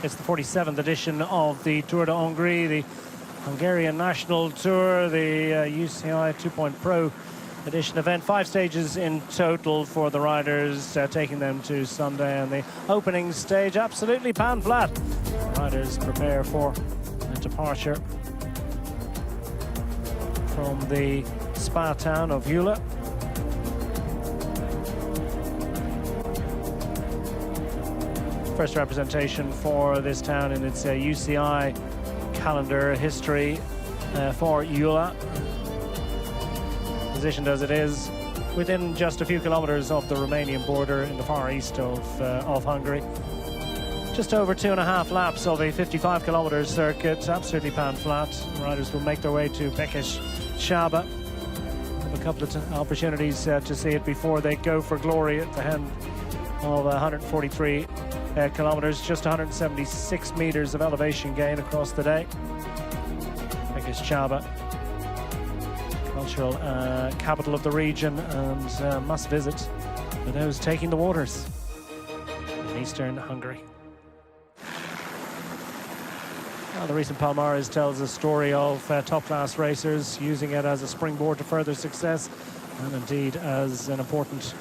It's the 47th edition of the Tour de Hongrie, the Hungarian National Tour, the UCI 2.0 Pro edition event. 5 stages in total for the riders, taking them to Sunday. And the opening stage absolutely pan flat. Riders prepare for a departure from the spa town of Eula. First representation for this town in its UCI calendar history for Eula. Positioned as it is within just a few kilometers of the Romanian border in the far east of Hungary. Just over 2.5 laps of a 55 kilometer circuit, absolutely pan flat. Riders will make their way to Bekes Csaba. Have a couple of opportunities to see it before they go for glory at the end of 143 kilometers, just 176 meters of elevation gain across the day. Bekes Csaba, cultural capital of the region, and must visit for those taking the waters in eastern Hungary. Well, the recent Palmares tells a story of top-class racers using it as a springboard to further success, and indeed as an important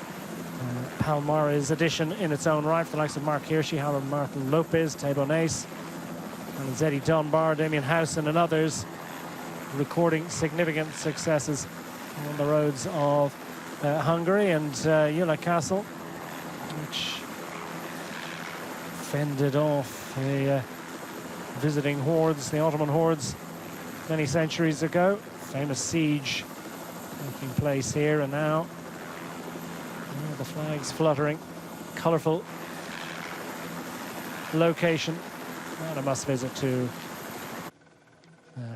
Palmares edition in its own right, for the likes of Mark Hirschi, Howard Martin Lopez, Tabo Nace, and Zeddy Dunbar, Damien Howson, and others recording significant successes on the roads of Hungary. And Eula Castle, which fended off the visiting hordes, the Ottoman hordes, many centuries ago. Famous siege taking place here, and now the flags fluttering. Colourful location, and a must visit to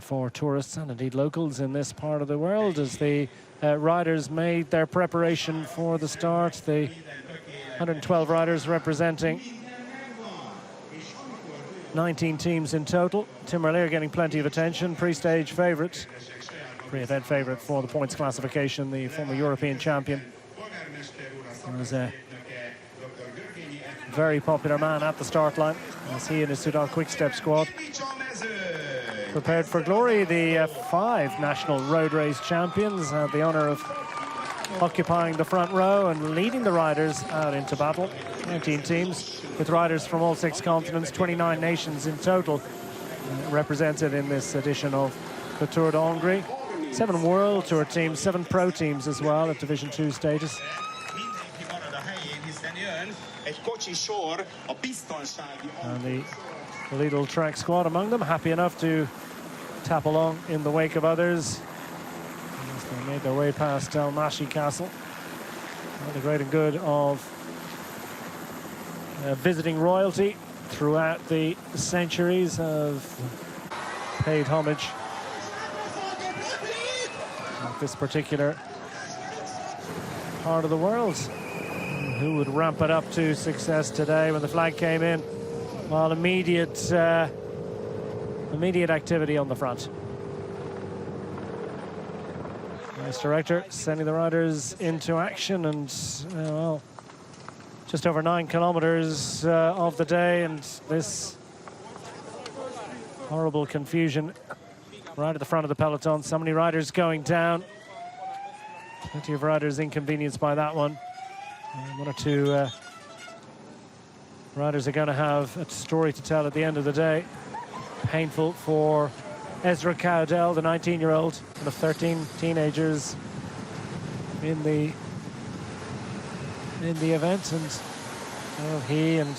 for tourists and indeed locals in this part of the world, as the riders made their preparation for the start. The 112 riders representing 19 teams in total. Tim Merlier getting plenty of attention, pre-stage favourite, pre-event favourite for the points classification, the former European champion. He was a very popular man at the start line, as he and his Soudal Quick-Step squad prepared for glory. The 5 national road race champions had the honour of occupying the front row and leading the riders out into battle. 19 teams with riders from all 6 continents, 29 nations in total represented in this edition of the Tour de Hongrie. 7 World Tour teams, 7 Pro teams as well at Division 2 status. And the Lidl track squad among them, happy enough to tap along in the wake of others as they made their way past Dalmashi Castle. And the great and good of visiting royalty throughout the centuries have paid homage at this particular part of the world. Who would ramp it up to success today when the flag came in? Well, immediate activity on the front. Race director sending the riders into action, and well, just over 9 kilometers of the day, and this horrible confusion right at the front of the peloton. So many riders going down. Plenty of riders inconvenienced by that one. 1 or 2 riders are going to have a story to tell at the end of the day. Painful for Ezra Cowdell, the 19-year-old, and the 13 teenagers in the event, and well, he and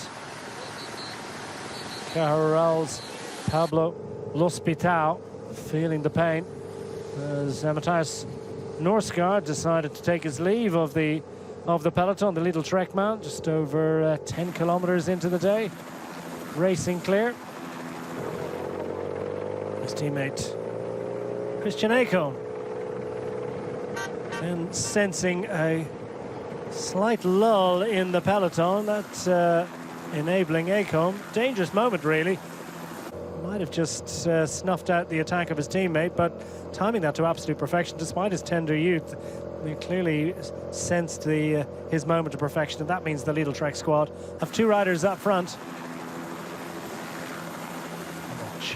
Cajaral's Pablo L'Hospital feeling the pain as Matthias Norsgaard decided to take his leave of the peloton. The Lidl Trekman, just over 10 kilometers into the day, racing clear. His teammate Christian Ekholm, and sensing a slight lull in the peloton, that's enabling Ekholm, dangerous moment really, might have just snuffed out the attack of his teammate, but timing that to absolute perfection despite his tender youth. They clearly sensed his moment of perfection, and that means the Lidl Trek squad have 2 riders up front.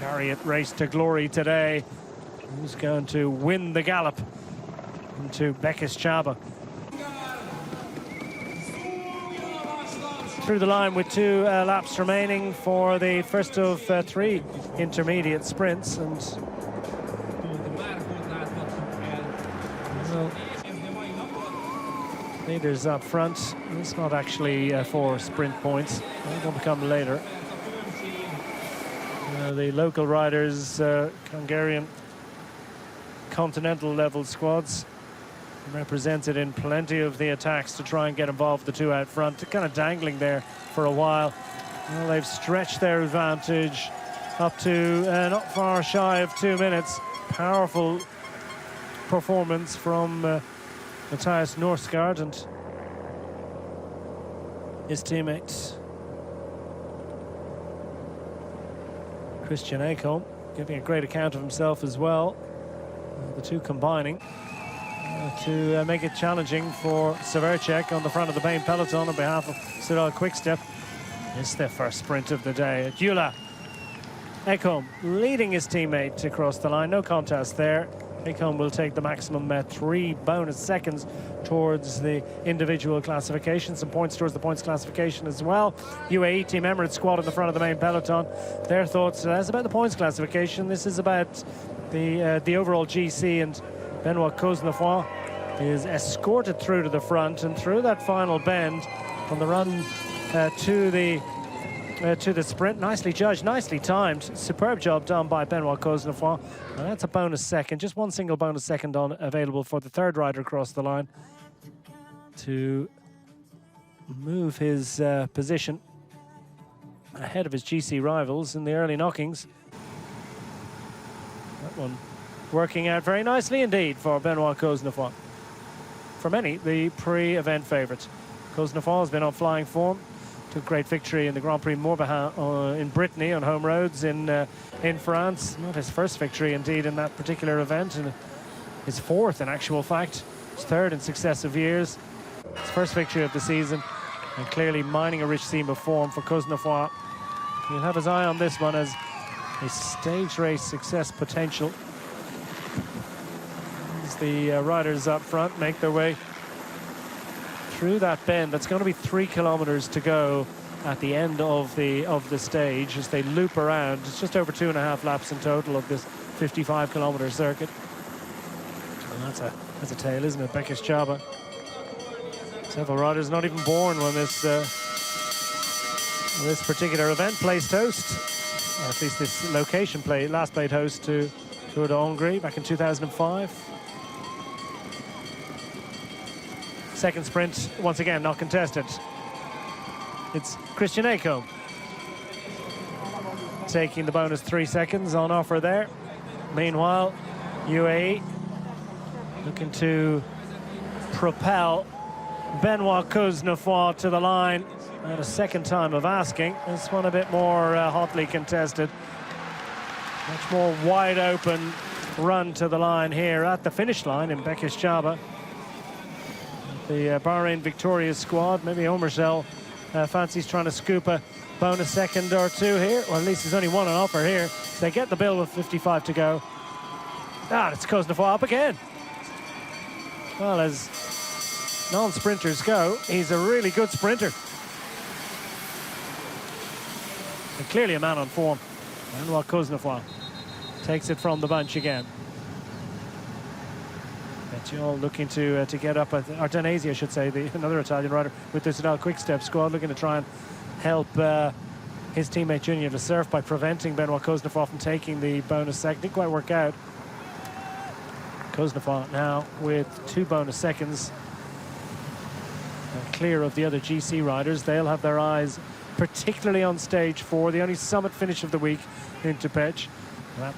chariot race to glory today. Who's going to win the gallop into Békéscsaba? Through the line with 2 laps remaining for the first of 3 intermediate sprints, and well, leaders up front. It's not actually 4 sprint points. They'll become later. The local riders, Hungarian continental level squads, represented in plenty of the attacks to try and get involved, the 2 out front, kind of dangling there for a while. Well, they've stretched their advantage up to not far shy of 2 minutes. Powerful performance from Matthias Norsgaard and his teammates. Christian Ekholm giving a great account of himself as well. The 2 combining to make it challenging for Severcek on the front of the main peloton on behalf of Soudal Quickstep. It's their first sprint of the day. Gyula Ekholm leading his teammate across the line. No contest there. Ekholm will take the maximum 3 bonus seconds towards the individual classification. Some points towards the points classification as well. UAE Team Emirates squad in the front of the main peloton. Their thoughts less about the points classification. This is about the overall GC, and Benoit Cosnefroid is escorted through to the front and through that final bend on the run to the sprint. Nicely judged, nicely timed. Superb job done by Benoit Cosnefroid. And that's a bonus second, just 1 single bonus second available for the 3rd rider across the line to move his position ahead of his GC rivals in the early knockings. That one working out very nicely indeed for Benoit Cosnefroid. For many, the pre-event favourite. Cosnefroid has been on flying form. Took great victory in the Grand Prix Morbihan in Brittany on home roads in France. Not his first victory indeed in that particular event, and his 4th in actual fact. His 3rd in successive years. His first victory of the season, and clearly mining a rich seam of form for Cosnefroid. He'll have his eye on this one as a stage race success potential. As the riders up front make their way through that bend, that's going to be 3 kilometers to go at the end of the stage as they loop around. It's just over 2.5 laps in total of this 55-kilometer circuit. And that's a tale, isn't it? Békéscsaba. Several riders not even born when this particular event placed host, or at least this location last played host to Tour de Hongrie back in 2005. Second sprint, once again, not contested. It's Christian Ekholm taking the bonus 3 seconds on offer there. Meanwhile, UAE looking to propel Benoit Cosnefroid to the line. And a second time of asking. This one a bit more hotly contested. Much more wide open run to the line here at the finish line in Békéscsaba. The Bahrain Victoria squad, maybe Omersel fancies trying to scoop a bonus second or 2 here. Well, at least there's only 1 on offer here. They get the bill with 55 to go. It's Cosnefroid up again. Well, as non-sprinters go, he's a really good sprinter. And clearly a man on form. Benoit Cosnefroid takes it from the bunch again. All looking to get up at Ardenesi, I should say, another Italian rider with the Soudal Quickstep squad, looking to try and help his teammate Junior de Surf by preventing Benoit Cosnefroid from taking the bonus second. Didn't quite work out. Cosnefroid now with 2 bonus seconds clear of the other GC riders. They'll have their eyes particularly on stage 4, the only summit finish of the week in Tupech.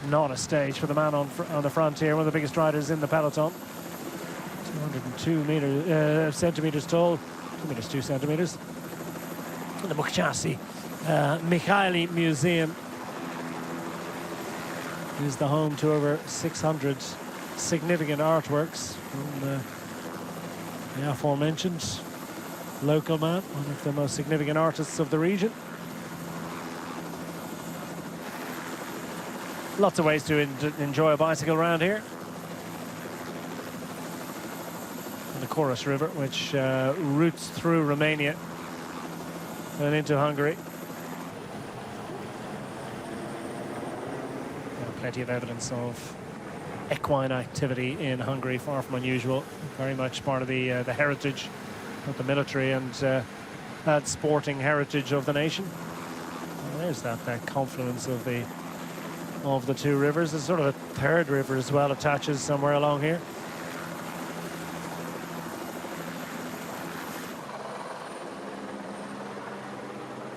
Not a stage for the man on the front here, one of the biggest riders in the peloton. 202 centimeters tall, 2 meters 2 centimeters. In the Mukhchasi Mikhaili Museum is the home to over 600 significant artworks from the aforementioned local man, one of the most significant artists of the region. Lots of ways to enjoy a bicycle around here. And the Körverseny River, which routes through Romania and into Hungary. Plenty of evidence of equine activity in Hungary, far from unusual. Very much part of the heritage of the military and that sporting heritage of the nation. Well, there's that confluence of the two rivers. There's sort of a third river as well attaches somewhere along here.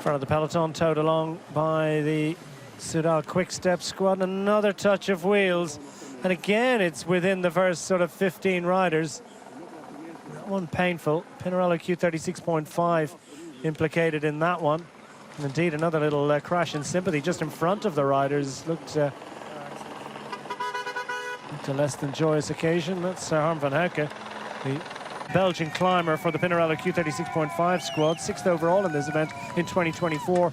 Front of the peloton, towed along by the Soudal Quick Step squad. Another touch of wheels, and again it's within the first sort of 15 riders. That one painful. Pinarello Q36.5 implicated in that one. And indeed another little crash in sympathy just in front of the riders. Looked a less than joyous occasion. That's Harm van Houke, the Belgian climber for the Pinarello Q36.5 squad, 6th overall in this event in 2024.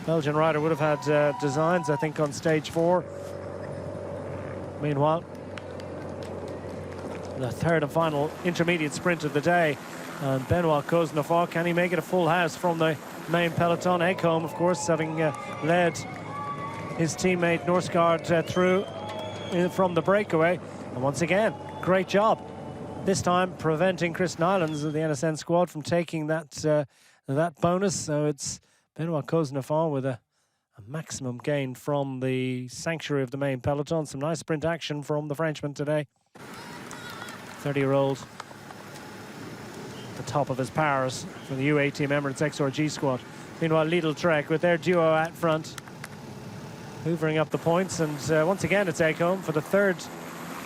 Belgian rider would have had designs, I think, on stage 4. Meanwhile, the third and final intermediate sprint of the day. And Benoit Cosnefort, can he make it a full house from the main peloton? Ekholm, of course, having led his teammate Norsgaard through from the breakaway. And once again, great job. This time preventing Chris Nylands of the NSN squad from taking that bonus. So it's Benoit Cosnefort with a maximum gain from the sanctuary of the main peloton. Some nice sprint action from the Frenchman today. 30-year-old at the top of his powers for the UAE Team Emirates XRG squad. Meanwhile, Lidl Trek with their duo at front, hoovering up the points. And once again, it's Ekholm for the third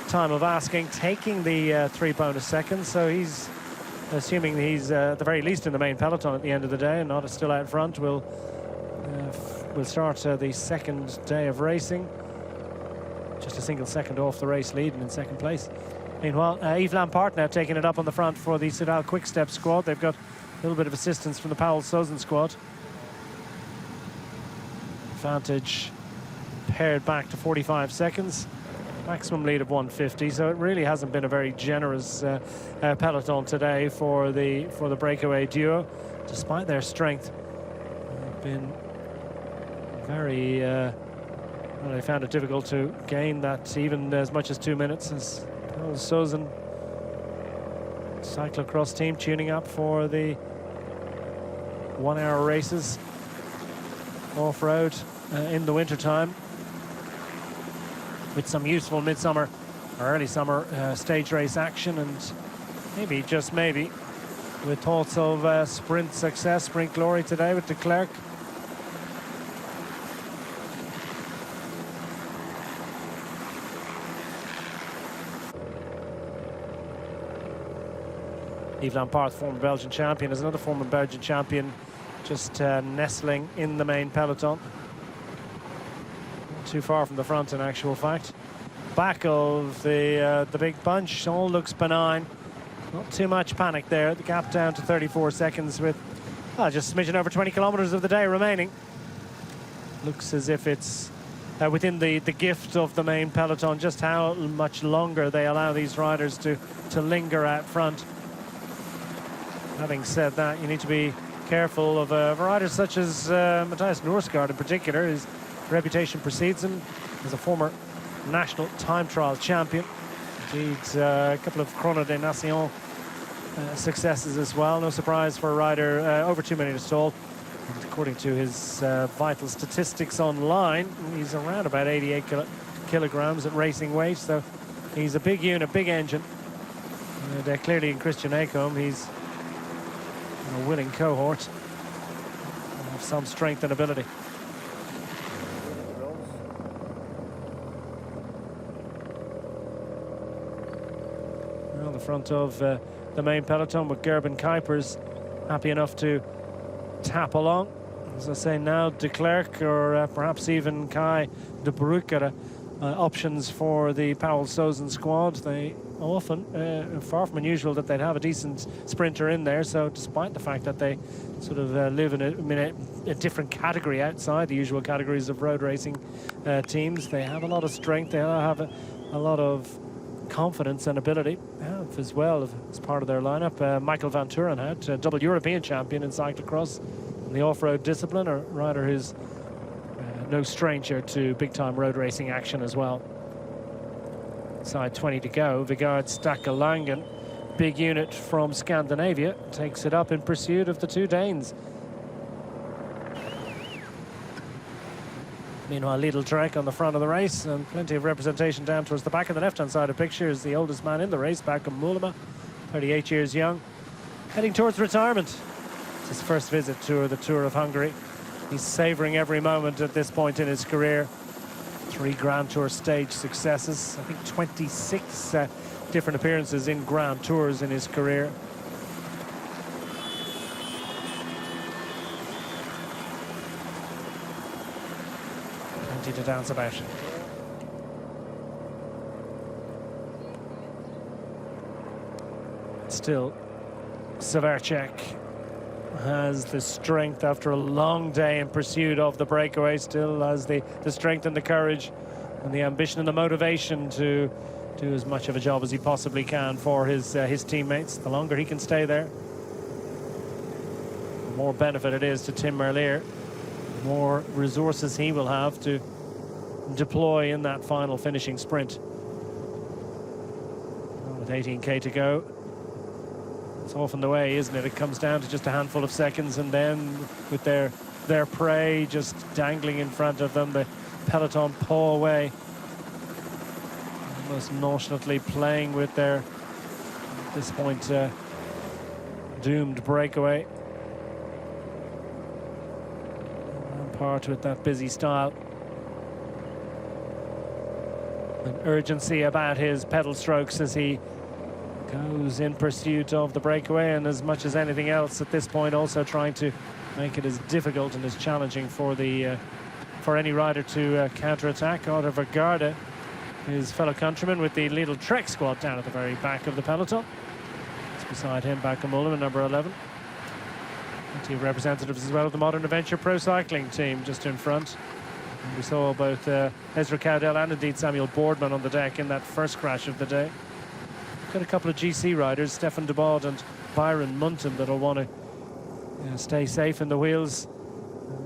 time of asking, taking the 3 bonus seconds. So he's assuming he's at the very least in the main peloton at the end of the day and not still out front. We'll start the second day of racing. Just a single second off the race lead and in second place. Meanwhile, Yves Lampart now taking it up on the front for the Soudal Quick Step squad. They've got a little bit of assistance from the Powell Sozen squad. Advantage pared back to 45 seconds. Maximum lead of 150, so it really hasn't been a very generous peloton today for the breakaway duo, despite their strength. They've been very well, they found it difficult to gain that even as much as 2 minutes. As Paul Sozen, cyclocross team, tuning up for the 1-hour races off-road in the wintertime, with some useful midsummer or early summer stage race action, and maybe, just maybe, with thoughts of sprint success, sprint glory today with de Klerk. Yves Lampart, former Belgian champion, is another former Belgian champion, just nestling in the main peloton. Not too far from the front, in actual fact. Back of the big bunch, all looks benign. Not too much panic there. The gap down to 34 seconds with just a smidgen over 20 kilometers of the day remaining. Looks as if it's within the gift of the main peloton just how much longer they allow these riders to linger out front. Having said that, you need to be careful of riders such as Matthias Norsgaard in particular. His reputation precedes him as a former national time trial champion. Indeed, a couple of Chrono des Nations successes as well. No surprise for a rider over 2 minutes tall. And according to his vital statistics online, he's around about 88 kilograms at racing weight. So he's a big unit, big engine. And clearly in Christian Ekholm, he's a willing cohort of some strength and ability. On the front of the main peloton with Gerben Kuipers happy enough to tap along. As I say now, de Klerk or perhaps even Kai de Broekere options for the Powell-Sozen squad. They often, far from unusual that they'd have a decent sprinter in there, so despite the fact that they sort of live in a different category outside the usual categories of road racing teams, they have a lot of strength, they have a lot of confidence and ability as well as part of their lineup. Michael Van Turenhout, double European champion in cyclocross in the off-road discipline, a rider who's no stranger to big-time road racing action as well. Side 20 to go. Vigard Stackelangen, big unit from Scandinavia, takes it up in pursuit of the two Danes. Meanwhile, Lidl Trek on the front of the race, and plenty of representation down towards the back of the left-hand side of the picture is the oldest man in the race, Bakum Mollema, 38 years young, heading towards retirement. It's his first visit to the Tour of Hungary. He's savouring every moment at this point in his career. 3 Grand Tour stage successes, I think 26 different appearances in Grand Tours in his career. Plenty to dance about. Still, Severcek has the strength after a long day in pursuit of the breakaway, still has the strength and the courage and the ambition and the motivation to do as much of a job as he possibly can for his teammates. The longer he can stay there, the more benefit it is to Tim Merlier, the more resources he will have to deploy in that final finishing sprint. With 18k to go, it's often the way, isn't it? It comes down to just a handful of seconds, and then with their prey just dangling in front of them, the Peloton paw away, almost nonchalantly playing with their, at this point, doomed breakaway. On par with that busy style. An urgency about his pedal strokes as he goes in pursuit of the breakaway, and as much as anything else at this point also trying to make it as difficult and as challenging for any rider to counter-attack. Otto Vergaarde, his fellow countryman with the Lidl Trek squad down at the very back of the peloton. It's beside him, Bakum Mollema, number 11. Plenty of representatives as well of the Modern Adventure Pro Cycling team just in front. And we saw both Ezra Cowdell and indeed Samuel Boardman on the deck in that first crash of the day. Got a couple of GC riders, Stefan de Bod and Byron Munton, that'll want to stay safe in the wheels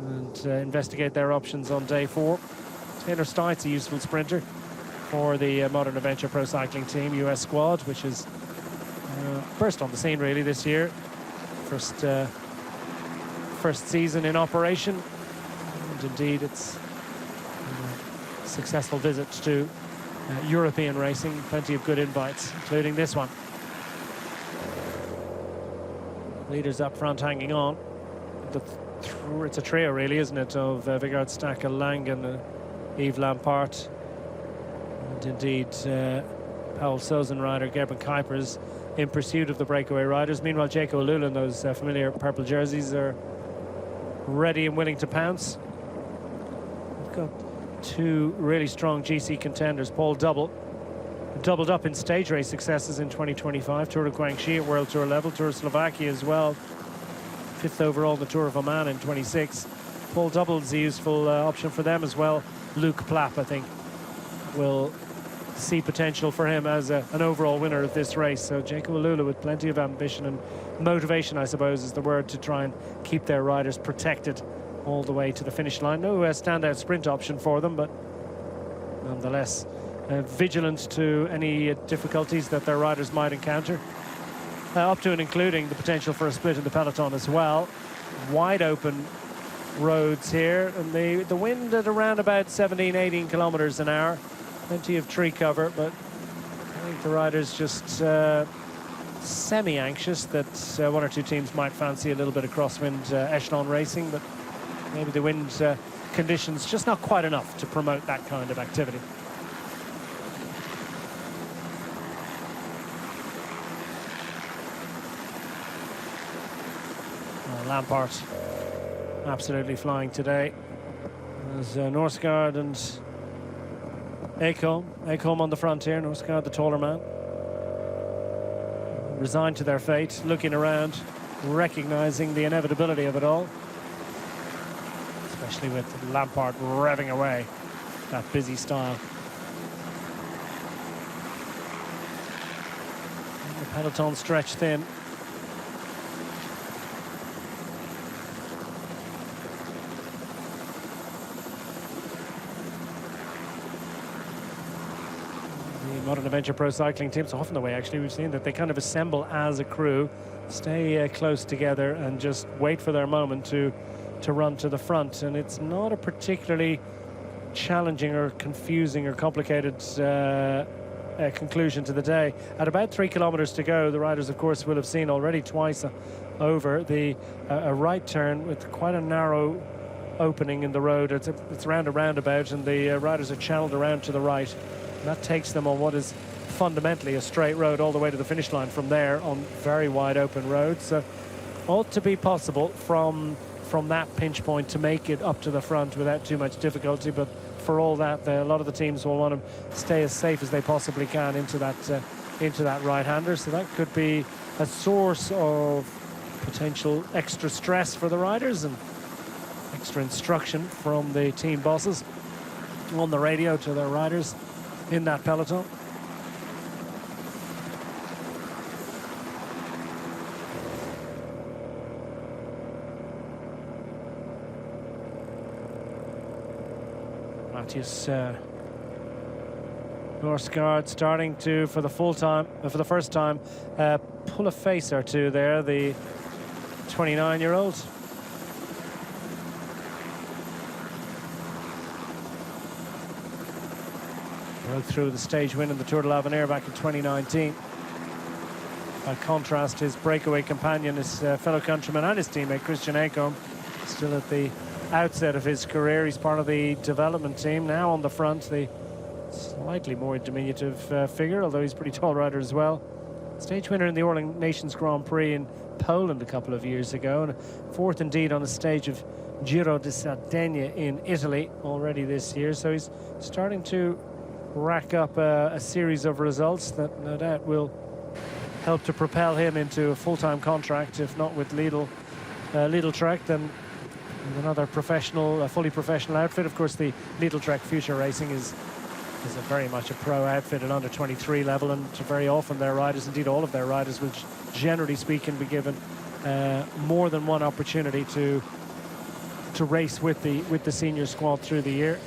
and investigate their options on day 4. Taylor Stites, a useful sprinter for the Modern Adventure Pro Cycling Team US squad, which is burst on the scene really this year. First season in operation, and indeed it's a successful visit to European racing. Plenty of good invites, including this one. Leaders up front hanging on. It's a trio really, isn't it, of Vigard Stackelangen, Yves Lampart, and indeed Powell-Sozen rider Gerben Kuipers in pursuit of the breakaway riders. Meanwhile, Jaco Alula and those familiar purple jerseys are ready and willing to pounce. We've got 2 really strong GC contenders. Paul doubled up in stage race successes in 2025. Tour of Guangxi at World Tour level, Tour of Slovakia as well. 5th overall in the Tour of Oman in 26. Paul doubles a useful option for them as well. Luke Plapp, I think, will see potential for him as an overall winner of this race. So Jaco Alula with plenty of ambition and motivation, I suppose, is the word, to try and keep their riders protected all the way to the finish line. No standout sprint option for them, but nonetheless vigilant to any difficulties that their riders might encounter, up to and including the potential for a split in the peloton as well. Wide open roads here, and the wind at around about 17-18 kilometers an hour. Plenty of tree cover, but I think the riders just semi-anxious that 1 or 2 teams might fancy a little bit of crosswind echelon racing, but maybe the wind conditions just not quite enough to promote that kind of activity. Lampart absolutely flying today as Norsgaard and Acomb on the front here. Norsgaard, the taller man. Resigned to their fate, looking around, recognising the inevitability of it all. Especially with Lampard revving away that busy style. And the peloton stretched thin. Modern Adventure Pro Cycling teams, often the way actually we've seen that they kind of assemble as a crew, stay close together and just wait for their moment to run to the front. And it's not a particularly challenging or confusing or complicated conclusion to the day. At about 3 kilometers to go, the riders of course will have seen already twice over a right turn with quite a narrow opening in the road. It's around a roundabout, and the riders are channeled around to the right. And that takes them on what is fundamentally a straight road all the way to the finish line from there on very wide open roads. So ought to be possible from that pinch point to make it up to the front without too much difficulty. But for all that, a lot of the teams will want to stay as safe as they possibly can into that right-hander. So that could be a source of potential extra stress for the riders and extra instruction from the team bosses on the radio to their riders in that peloton. Matthias Norsgaard starting to, for the first time, pull a face or two there, the 29-year-old. Broke through the stage win in the Tour de l'Avenir back in 2019. By contrast, his breakaway companion, his fellow countryman and his teammate Christian Acomb, still at the outset of his career. He's part of the development team now on the front, the slightly more diminutive figure, although he's a pretty tall rider as well. Stage winner in the All Nations Grand Prix in Poland a couple of years ago, and fourth indeed on the stage of Giro di Sardegna in Italy already this year. So he's starting to rack up a series of results that no doubt will help to propel him into a full-time contract, if not with Lidl Trek, then with another professional, fully professional outfit. Of course, the Lidl Trek Future Racing is a very much a pro outfit at under 23 level, and very often their riders, indeed all of their riders, will generally speaking be given more than one opportunity to race with the senior squad through the year.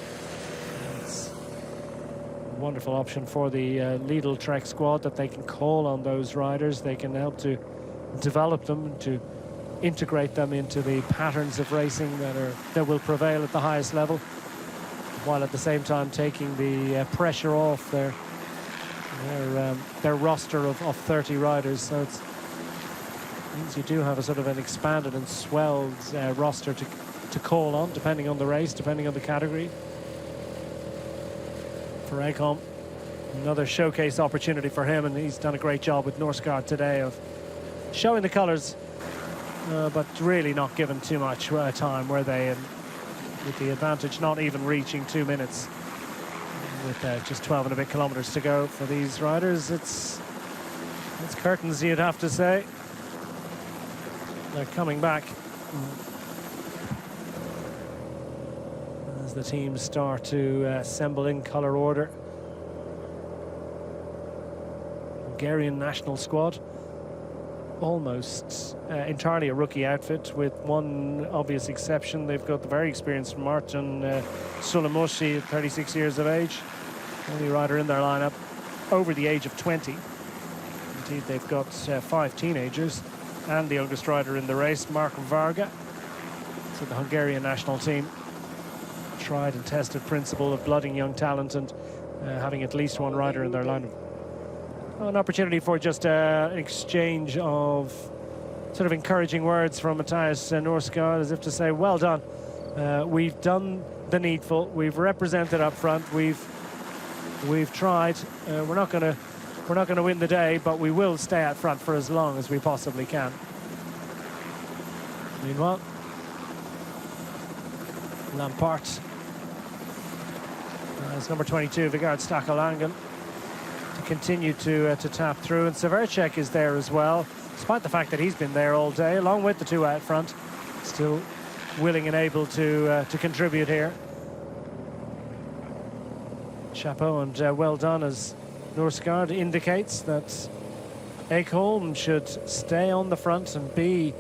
Wonderful option for the Lidl Trek squad, that they can call on those riders. They can help to develop them, to integrate them into the patterns of racing that will prevail at the highest level, while at the same time taking the pressure off their roster of 30 riders. So it means you do have a sort of an expanded and swelled roster to call on, depending on the race, depending on the category. For Acomb, another showcase opportunity for him, and he's done a great job with Norsgaard today of showing the colours, but really not given too much time, were they? And with the advantage not even reaching 2 minutes, with just 12 and a bit kilometres to go for these riders, it's curtains, you'd have to say. They're coming back as the teams start to assemble in colour order. Hungarian national squad, almost entirely a rookie outfit, with one obvious exception. They've got the very experienced Martin Sulamushi, 36 years of age, only rider in their lineup over the age of 20. Indeed, they've got 5 teenagers, and the youngest rider in the race, Mark Varga. So the Hungarian national team, tried and tested principle of blooding young talent and having at least one rider in their lineup. An opportunity for just an exchange of sort of encouraging words from Matthias Norsgaard, as if to say, well done. We've done the needful. We've represented up front. We've tried. We're not going to win the day, but we will stay out front for as long as we possibly can. Meanwhile, Lampard As number 22, Vigard Stakalangan, to continue to tap through. And Severchek is there as well, despite the fact that he's been there all day, along with the two out front. Still willing and able to contribute here. Chapeau and well done, as Norsgaard indicates that Ekholm should stay on the front and be,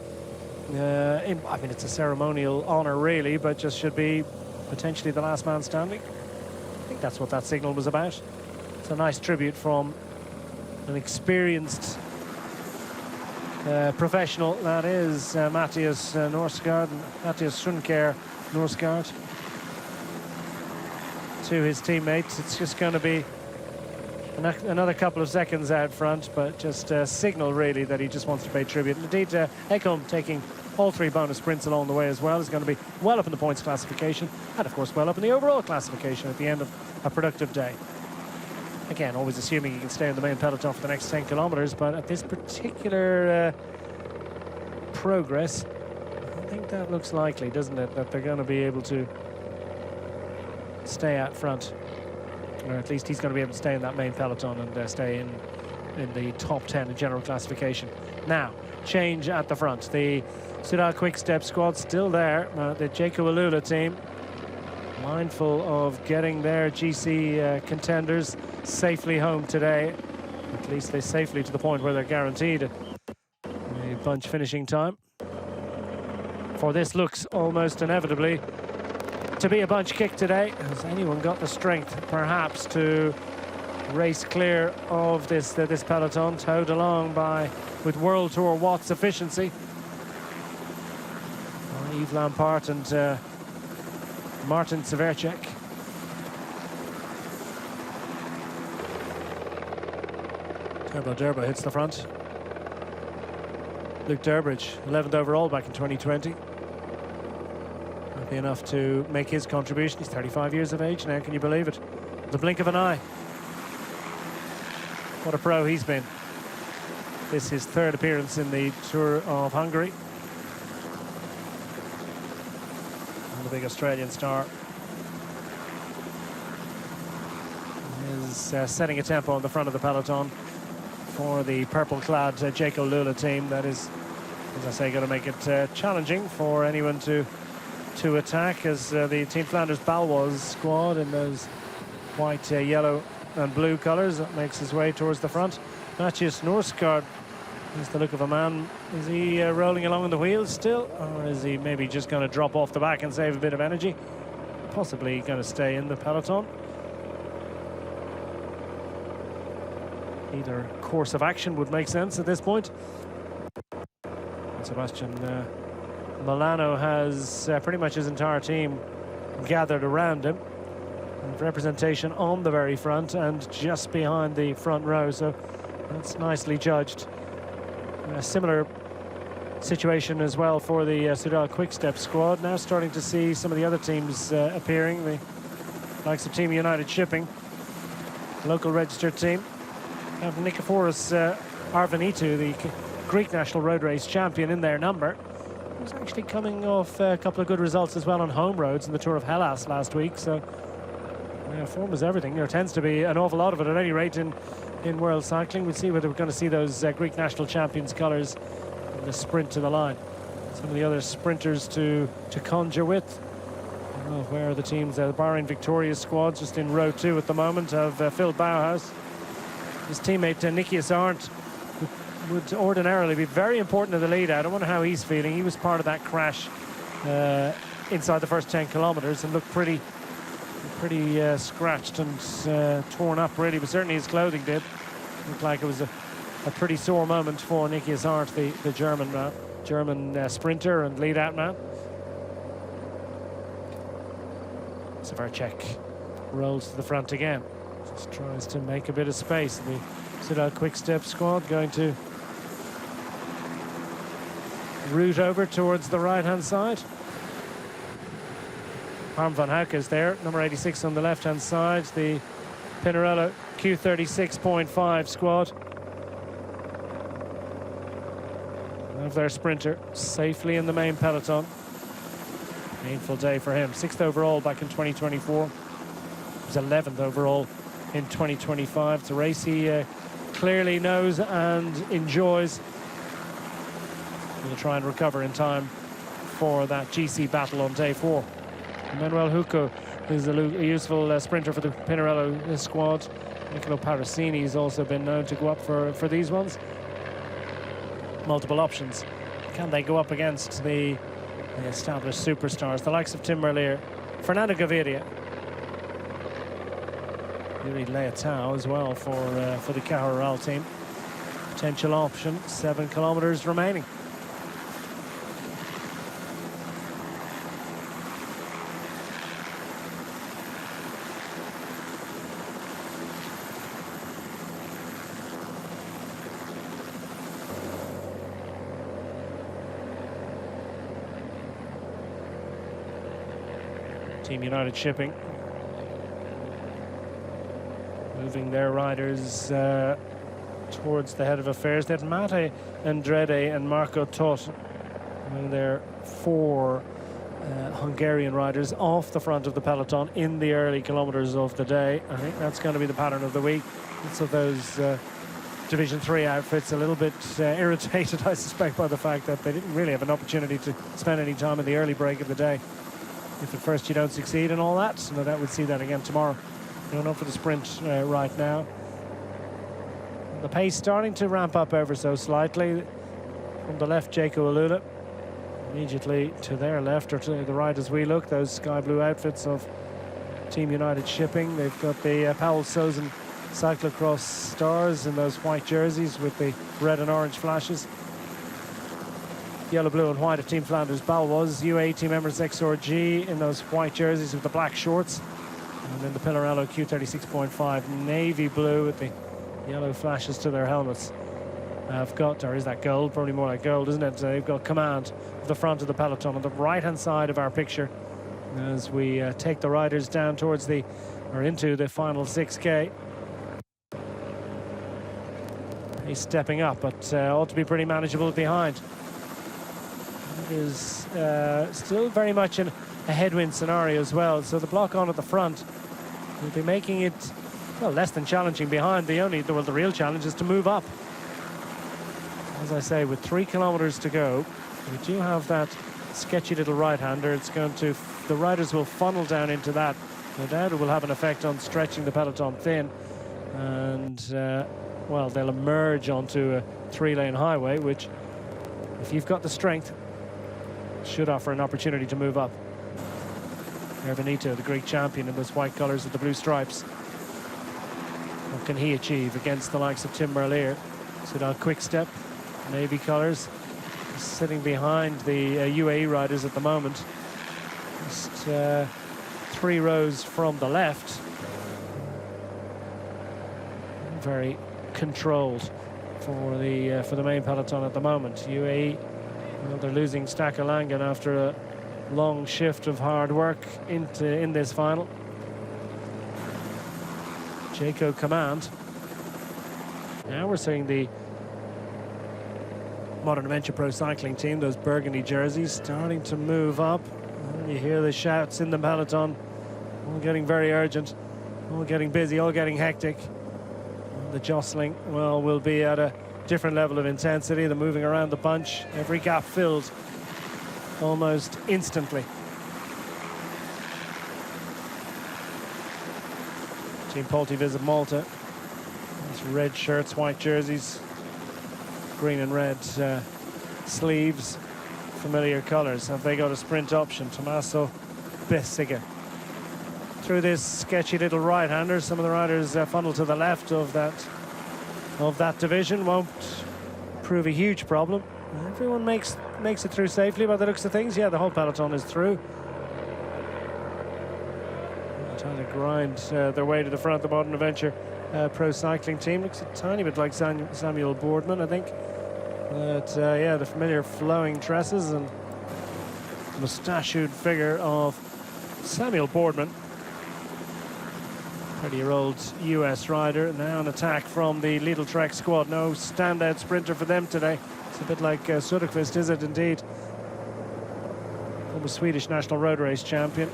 I mean, it's a ceremonial honour really, but just should be potentially the last man standing. I think that's what that signal was about. It's a nice tribute from an experienced professional, that is Matthias Norsgaard, Matthias Schunker Norsgaard, to his teammates. It's just going to be another couple of seconds out front, but just a signal really that he just wants to pay tribute. And indeed, Ekholm taking all three bonus sprints along the way as well is going to be well up in the points classification, and of course well up in the overall classification at the end of a productive day. Again, always assuming he can stay in the main peloton for the next 10 kilometers, but at this particular progress, I think that looks likely, doesn't it, that they're going to be able to stay out front, or at least he's going to be able to stay in that main peloton and stay in the top 10 in general classification. Now, change at the front. The Sudal Quick Step squad still there. The Jaco Alula team, mindful of getting their GC contenders safely home today. At least they're safely to the point where they're guaranteed a bunch finishing time. For this looks almost inevitably to be a bunch kick today. Has anyone got the strength, perhaps, to race clear of this peloton, towed along with World Tour Watts efficiency? Yves Lampart and Martin Severchek. Turbo Durba hits the front. Luke Durbridge, 11th overall back in 2020. Happy enough to make his contribution. He's 35 years of age now, can you believe it? The blink of an eye. What a pro he's been. This is his third appearance in the Tour of Hungary. And the big Australian star is setting a tempo on the front of the peloton for the purple-clad Jaco Alula team. That is, as I say, going to make it challenging for anyone to attack, as the Team Flanders Baloise squad in those white, yellow and blue colours that makes his way towards the front. Matthias Norsgaard is the look of a man. Is he rolling along on the wheels still, or is he maybe just going to drop off the back and save a bit of energy? Possibly going to stay in the peloton. Either course of action would make sense at this point. Sebastian Milano has pretty much his entire team gathered around him, and representation on the very front and just behind the front row, so that's nicely judged. A similar situation as well for the Sudal Quick Step squad. Now starting to see some of the other teams appearing, the likes of Team United Shipping, local registered team. Have Nikiforos Arvanitou, the Greek national road race champion, in their number. He was actually coming off a couple of good results as well on home roads in the Tour of Hellas last week, so form is everything. There tends to be an awful lot of it, at any rate, in world cycling. We'll see whether we're going to see those Greek national champions colours in the sprint to the line. Some of the other sprinters to conjure with. Well, where are the teams? The Bahrain Victoria squad just in row 2 at the moment of Phil Bauhaus. His teammate Nikias Arndt would ordinarily be very important in the lead out. I wonder how he's feeling. He was part of that crash inside the first 10 kilometers and looked pretty scratched and torn up really, but certainly his clothing did. Looked like it was a pretty sore moment for Nikias Arndt, the German sprinter and lead out man. Severchek rolls to the front again. Just tries to make a bit of space. The Sudal Quick Step squad going to route over towards the right-hand side. Harm van Houke is there, number 86 on the left-hand side. The Pinarello Q36.5 squad of their sprinter safely in the main peloton. Painful day for him. 6th overall back in 2024. He's 11th overall in 2025. It's a race he clearly knows and enjoys. He'll try and recover in time for that GC battle on day 4. Manuel Hucco is a useful sprinter for the Pinarello squad. Nicolo Parasini has also been known to go up for these ones. Multiple options. Can they go up against the established superstars, the likes of Tim Merlier, Fernando Gaviria, Yuri Leitao as well for the Cajaral team. Potential option, 7 kilometers remaining. Team United Shipping moving their riders towards the head of affairs. They had Mate Andrade and Marco Tot, among their 4 Hungarian riders, off the front of the peloton in the early kilometers of the day. I think that's going to be the pattern of the week. Lots of those Division 3 outfits a little bit irritated, I suspect, by the fact that they didn't really have an opportunity to spend any time in the early break of the day. If at first you don't succeed and all that, no doubt we'll see that again tomorrow. Going up for the sprint right now. The pace starting to ramp up ever so slightly. From the left, Jaco Alula. Immediately to their left, or to the right as we look, those sky blue outfits of Team United Shipping. They've got the Powell Sozen cyclocross stars in those white jerseys with the red and orange flashes. Yellow, blue and white of Team Flanders Baloise. UAE team members XRG in those white jerseys with the black shorts. And then the Pinarello Q36.5 navy blue with the yellow flashes to their helmets. Have got, or is that gold? Probably more like gold, isn't it? They've got command of the front of the peloton on the right-hand side of our picture as we take the riders down towards the, or into the final 6K. He's stepping up, but ought to be pretty manageable behind. Is still very much in a headwind scenario as well, so the block on at the front will be making it, well, less than challenging behind. The real challenge is to move up. As I say, with 3 kilometers to go, we do have that sketchy little right-hander. It's going to, the riders will funnel down into that. No doubt it will have an effect on stretching the peloton thin, and well, they'll emerge onto a 3-lane highway, which, if you've got the strength, should offer an opportunity to move up. Benito, the Greek champion, in those white colours with the blue stripes. What can he achieve against the likes of Tim Merlier? Soudal Quickstep, navy colours, sitting behind the UAE riders at the moment. Just 3 rows from the left. Very controlled for the main peloton at the moment. UAE, well, they're losing Stakalangan after a long shift of hard work in this final. Jaco command. Now we're seeing the Modern Adventure Pro Cycling team, those burgundy jerseys, starting to move up. And you hear the shouts in the peloton, all getting very urgent, all getting busy, all getting hectic. And the jostling, well, will be at a different level of intensity. They're moving around the bunch, every gap filled almost instantly. Team Polti-Visit Malta. These red shirts, white jerseys, green and red sleeves, familiar colours. Have they got a sprint option? Tommaso Bessiga. Through this sketchy little right-hander, some of the riders funnel to the left of that division. Won't prove a huge problem. Everyone makes it through safely by the looks of things. Yeah, the whole peloton is through. Trying to grind their way to the front. The Modern Adventure Pro Cycling team looks a tiny bit like Samuel Boardman, I think. But yeah, the familiar flowing tresses and mustachioed figure of Samuel Boardman. 30-year-old US rider. Now an attack from the Lidl Trek squad. No standout sprinter for them today. It's a bit like Söderqvist, is it indeed? Former Swedish national road race champion.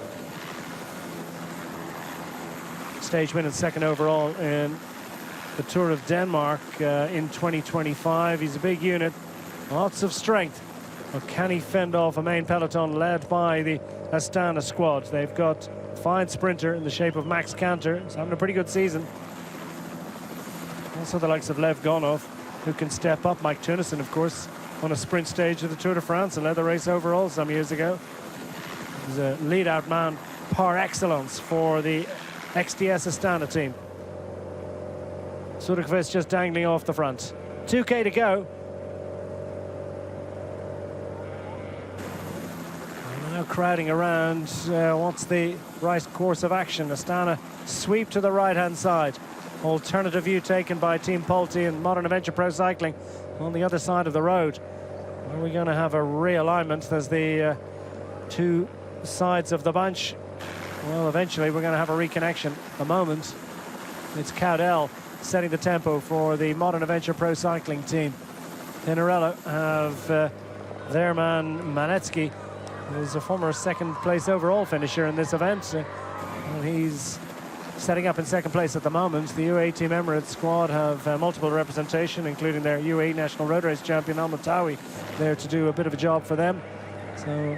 stage win and second overall in the Tour of Denmark in 2025. He's a big unit, lots of strength. But can he fend off a main peloton led by the Astana squad? They've got a fine sprinter in the shape of Max Canter. He's having a pretty good season. Also the likes of Lev Gonov, who can step up. Mike Tunison, of course, on a sprint stage of the Tour de France and led the race overall some years ago. He's a lead-out man par excellence for the XDS Astana team. Sudekvist just dangling off the front. 2K to go. Now crowding around. What's the right course of action? Astana sweep to the right-hand side. Alternative view taken by Team Pulte and Modern Adventure Pro Cycling on the other side of the road. Are we going to have a realignment? There's the two sides of the bunch. Well, eventually we're going to have a reconnection. At the moment, it's Cowdell setting the tempo for the Modern Adventure Pro Cycling team. Pinarello have their man Manetsky, who's a former second place overall finisher in this event. And he's setting up in second place at the moment. The UAE Team Emirates squad have multiple representation, including their UAE National Road Race champion Al Mutawi there to do a bit of a job for them. So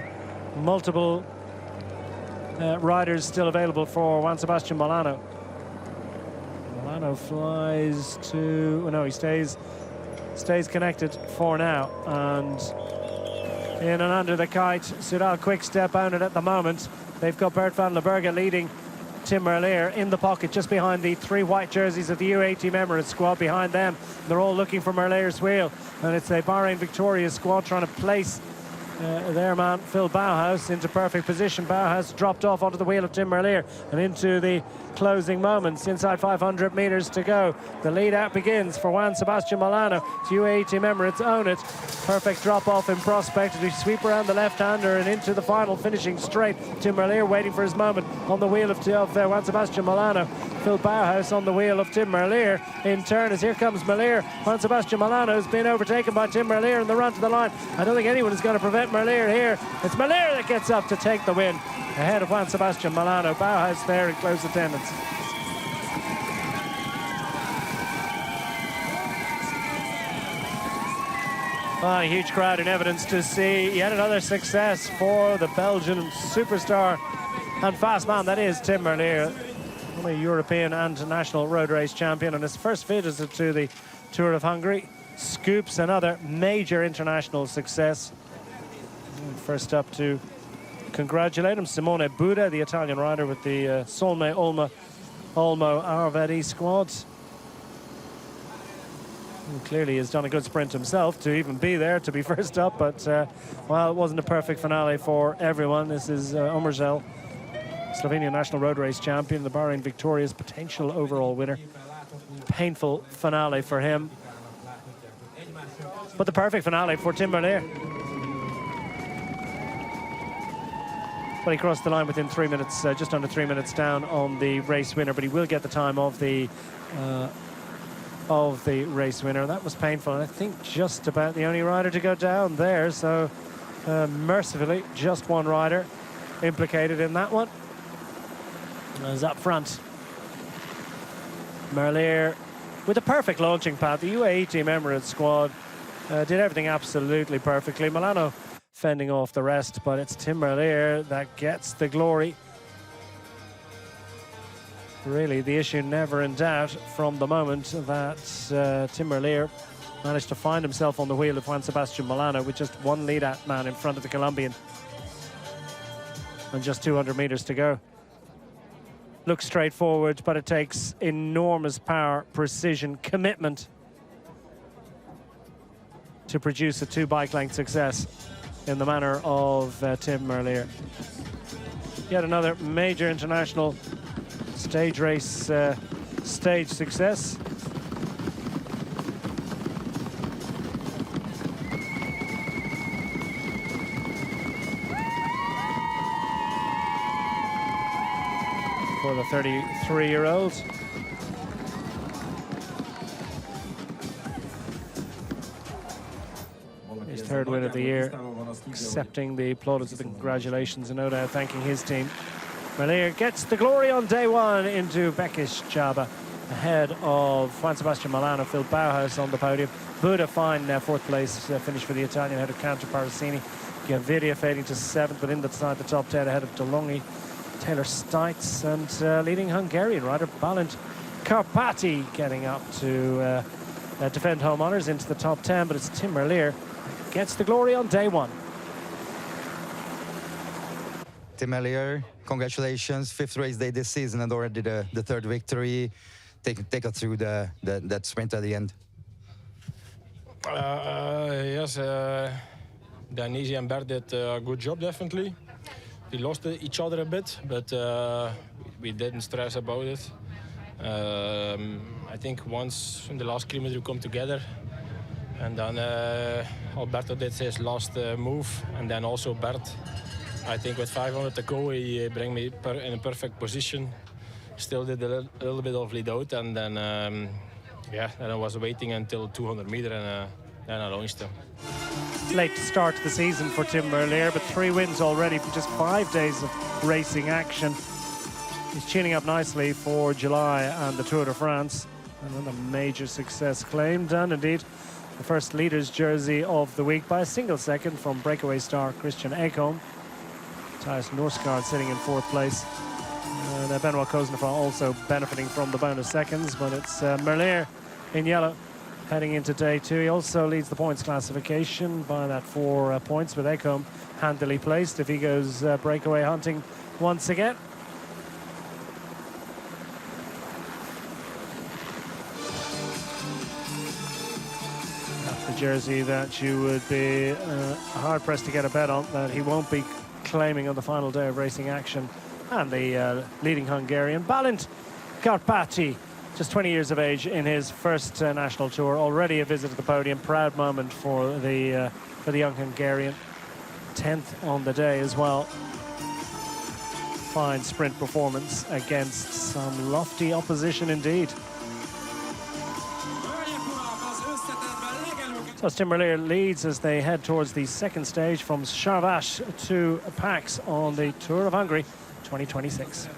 multiple riders still available for Juan Sebastian Molano. Molano flies to... Oh, no, he stays connected for now. And in and under the kite, Soudal Quick-Step on it at the moment. They've got Bert van Lerberge leading Tim Merlier in the pocket just behind the three white jerseys of the UAE Team Emirates squad behind them. They're all looking for Merlier's wheel, and it's a Bahrain Victoria squad trying to place their man Phil Bauhaus into perfect position. Bauhaus dropped off onto the wheel of Tim Merlier and into the closing moments. Inside 500 meters to go. The lead out begins for Juan Sebastian Molano. It's UAE Team Emirates own it. Perfect drop off in prospect as we sweep around the left-hander and into the final, finishing straight. Tim Merlier waiting for his moment on the wheel of Juan Sebastian Molano. Phil Bauhaus on the wheel of Tim Merlier in turn as here comes Merlier. Juan Sebastian Molano has been overtaken by Tim Merlier in the run to the line. I don't think anyone is going to prevent Merlier here. It's Merlier that gets up to take the win ahead of Juan Sebastian Molano. Bauhaus there in close attendance. A huge crowd in evidence to see yet another success for the Belgian superstar and fast man that is Tim Merlier, a European and national road race champion, on his first visit to the Tour of Hungary. Scoops another major international success. And first up to congratulate him, Simone Buda, the Italian rider with the Solme Olmo Arvedi squad. And clearly has done a good sprint himself to even be there, to be first up, but well, it wasn't a perfect finale for everyone. This is Omerzel, Slovenian national road race champion, the Bahrain Victoria's potential overall winner. Painful finale for him, but the perfect finale for Tim Merlier. But he crossed the line within 3 minutes, just under 3 minutes down on the race winner, but he will get the time of the race winner. That was painful, and I think just about the only rider to go down there. So mercifully, just one rider implicated in that one. As up front, Merlier with a perfect launching pad. The UAE Team Emirates squad did everything absolutely perfectly. Molano fending off the rest, but it's Tim Merlier that gets the glory. Really, the issue never in doubt from the moment that Tim Merlier managed to find himself on the wheel of Juan Sebastian Molano with just one lead-out man in front of the Colombian. And just 200 meters to go. Looks straightforward, but it takes enormous power, precision, commitment to produce a two-bike-length success in the manner of Tim Merlier. Yet another major international stage race stage success. For the 33-year-old. His third win of the year, accepting the plaudits of the congratulations and no doubt thanking his team. Merlier gets the glory on day one into Bekish Jaba, ahead of Juan Sebastian Milano, Phil Bauhaus on the podium. Buda fine fourth place finish for the Italian ahead of Cantor Parasini. Gaviria fading to seventh, but inside the top 10 ahead of DeLonghi, Taylor Stites, and leading Hungarian rider Balint Karpati getting up to defend home honours into the top 10, but it's Tim Merlier gets the glory on day one. Tim Merlier, congratulations, 5th race day this season and already the 3rd victory. Take us through that sprint at the end. Yes, Danisi and Bert did a good job, definitely. We lost each other a bit, but we didn't stress about it. I think once in the last kilometer we come together, and then Alberto did his last move, and then also Bert. I think with 500 to go, he bring me in a perfect position. Still did a little bit of lead out, and then yeah, then I was waiting until 200 meter, and then I launched him. Late start to the season for Tim Merlier, but 3 wins already from just 5 days of racing action. He's tuning up nicely for July and the Tour de France. Another major success claimed, and indeed the first leader's jersey of the week by a single second from breakaway star Christian Ekholm. Thijs Norsgaard sitting in 4th place. And Benoit Cosnefroid also benefiting from the bonus seconds, but it's Merlier in yellow heading into day 2. He also leads the points classification by that 4 points, with Ekholm handily placed if he goes breakaway hunting once again. That's the jersey that you would be hard-pressed to get a bet on that he won't be claiming on the final day of racing action. And the leading Hungarian, Balint Karpati, just 20 years of age in his first national tour, already a visit to the podium. Proud moment for the young Hungarian. 10th on the day as well. Fine sprint performance against some lofty opposition indeed. So Tim Merlier leads as they head towards the second stage from Sarvas to Pax on the Tour of Hungary 2026.